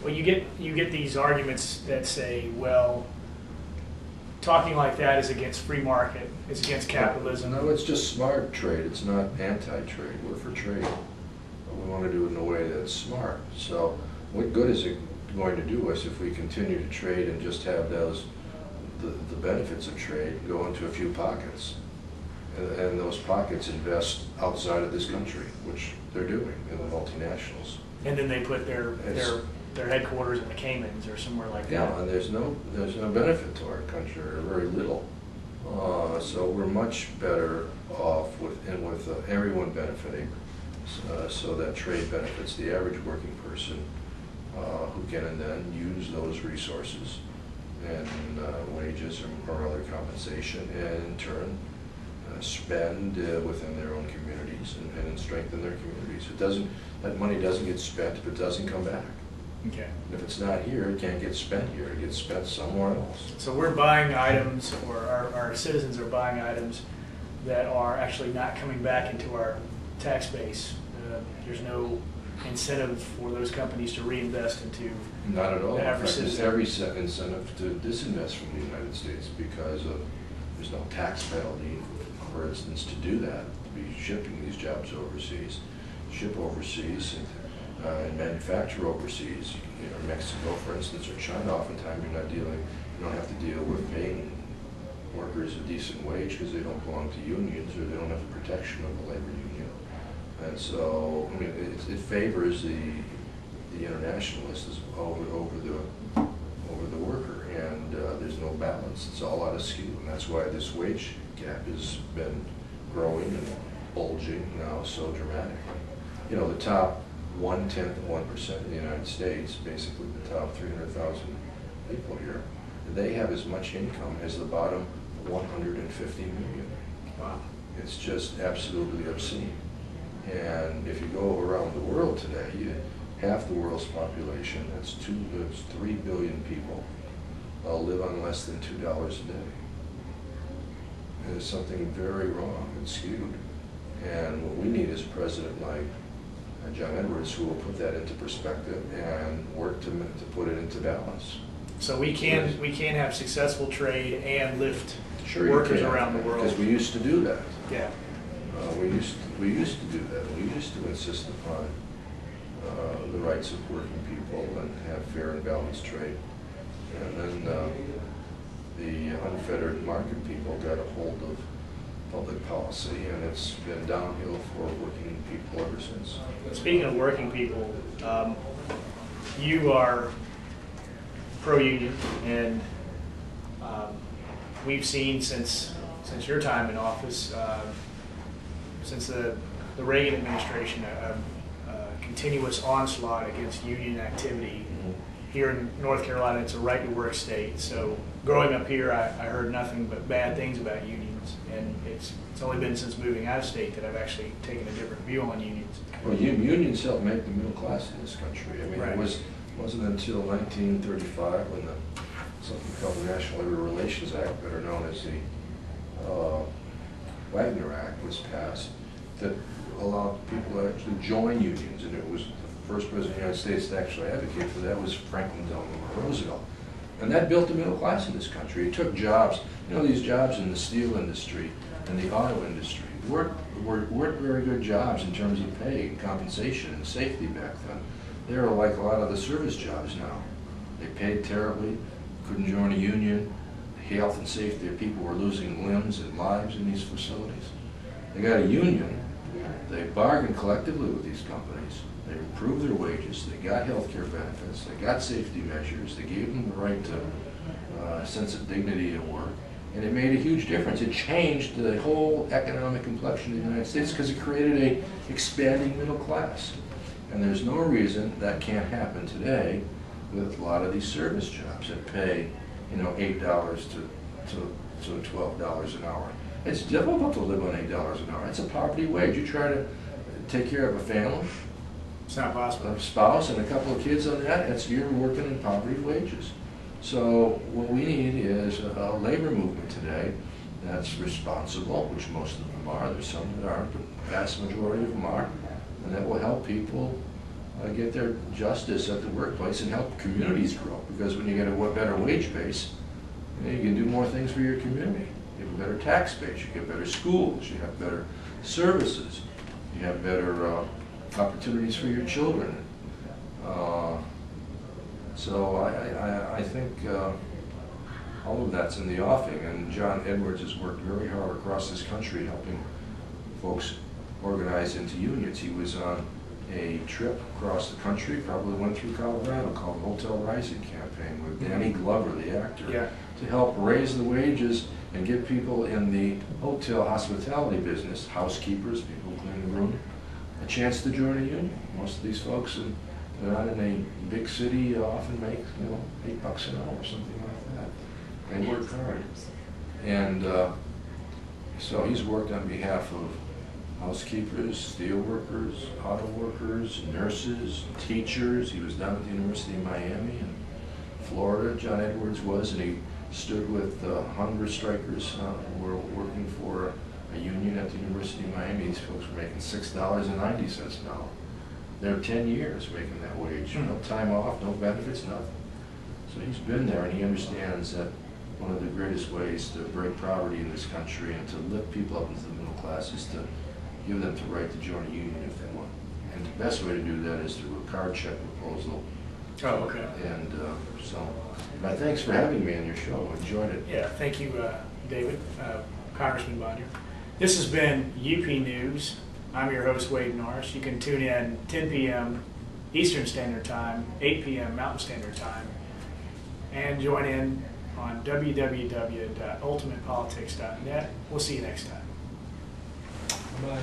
Well, you get these arguments that say, well, talking like that is against free market, it's against capitalism. No, it's just smart trade. It's not anti-trade. We're for trade. But we want to do it in a way that's smart. So what good is it going to do us if we continue to trade and just have those, the benefits of trade go into a few pockets? And those pockets invest outside of this country, which they're doing in the multinationals. And then they put their headquarters in the Caymans or somewhere like that. Yeah, and there's no benefit to our country, or very little. So we're much better off with everyone benefiting, so that trade benefits the average working person, who can then use those resources and wages or other compensation, and in turn spend within their own communities and strengthen their communities. That money doesn't get spent if it doesn't come back. Okay. And if it's not here, it can't get spent here. It gets spent somewhere else. So we're buying items, or our citizens are buying items that are actually not coming back into our tax base. There's no incentive for those companies to reinvest into. Not at all. The In average fact, there's citizen. every incentive to disinvest from the United States because there's no tax penalty, for instance, to do that, to be shipping these jobs overseas, ship overseas, and manufacture overseas. You know, Mexico, for instance, or China, oftentimes you don't have to deal with paying workers a decent wage because they don't belong to unions, or they don't have the protection of the labor union. And so, I mean, it favors the internationalists over the worker, and there's no balance. It's all out of skew, and that's why this wage gap has been growing and bulging now so dramatically. You know, the top 1/10 of 1% in the United States, basically the top 300,000 people here, they have as much income as the bottom 150 million. Wow. It's just absolutely obscene. And if you go around the world today, half the world's population, that's 3 billion people, live on less than $2 a day. There's something very wrong and skewed. And what we need is a president like John Edwards, who will put that into perspective and work to put it into balance. So we can have successful trade and lift Sure, workers around the world. Because we used to do that. Yeah. We used to do that. We used to insist upon the rights of working people and have fair and balanced trade. And then the unfettered market people got a hold of public policy, and it's been downhill for working people ever since. Speaking of working people, you are pro-union, and we've seen since your time in office, since the Reagan administration, a continuous onslaught against union activity. Here in North Carolina, it's a right-to-work state. So growing up here, I heard nothing but bad things about unions, and it's only been since moving out of state that I've actually taken a different view on unions. Well, unions helped make the middle class in this country. I mean, right. It wasn't until 1935 when something called the National Labor Relations Act, better known as the Wagner Act, was passed that allowed people to actually join unions, and it was the first president of the United States to actually advocate for that was Franklin Delano Roosevelt. And that built the middle class in this country. It took jobs, you know, these jobs in the steel industry and the auto industry weren't very good jobs in terms of pay and compensation and safety back then. They were like a lot of the service jobs now. They paid terribly, couldn't join a union. Health and safety of people were losing limbs and lives in these facilities. They got a union. They bargained collectively with these companies. They improved their wages. They got health care benefits. They got safety measures. They gave them the right to a sense of dignity at work. And it made a huge difference. It changed the whole economic complexion of the United States because it created an expanding middle class. And there's no reason that can't happen today with a lot of these service jobs that pay, you know, $8 to $12 an hour. It's difficult to live on $8 an hour. It's a poverty wage. You try to take care of a family, It's not possible. a spouse, and a couple of kids on that, you're working in poverty wages. So what we need is a labor movement today that's responsible, which most of them are. There's some that aren't, but the vast majority of them are, and that will help people get their justice at the workplace and help communities grow. Because when you get a better wage base, you can do more things for your community. You have a better tax base, you get better schools, you have better services, you have better opportunities for your children. So I think all of that's in the offing, and John Edwards has worked very hard across this country helping folks organize into unions. He was on a trip across the country, probably went through Colorado, called the Hotel Rising Campaign with Danny Glover, the actor, to help raise the wages and give people in the hotel hospitality business, housekeepers, people who clean the room, a chance to join a union. Most of these folks, they're not in a big city, often make $8 an hour or something like that. They work hard. And so he's worked on behalf of housekeepers, steel workers, auto workers, nurses, teachers. He was down at the University of Miami in Florida, John Edwards was, and he stood with hunger strikers who were working for a union at the University of Miami. These folks were making $6.90 an hour. They're 10 years making that wage. No time off, no benefits, nothing. So he's been there, and he understands that one of the greatest ways to break poverty in this country and to lift people up into the middle class is to give them the right to join a union if they want. And the best way to do that is through a card check proposal. Oh, okay. And but thanks for having me on your show. I enjoyed it. Yeah, thank you, David, Congressman Bonior. This has been UP News. I'm your host, Wade Norris. You can tune in 10 p.m. Eastern Standard Time, 8 p.m. Mountain Standard Time, and join in on www.ultimatepolitics.net. We'll see you next time. Bye.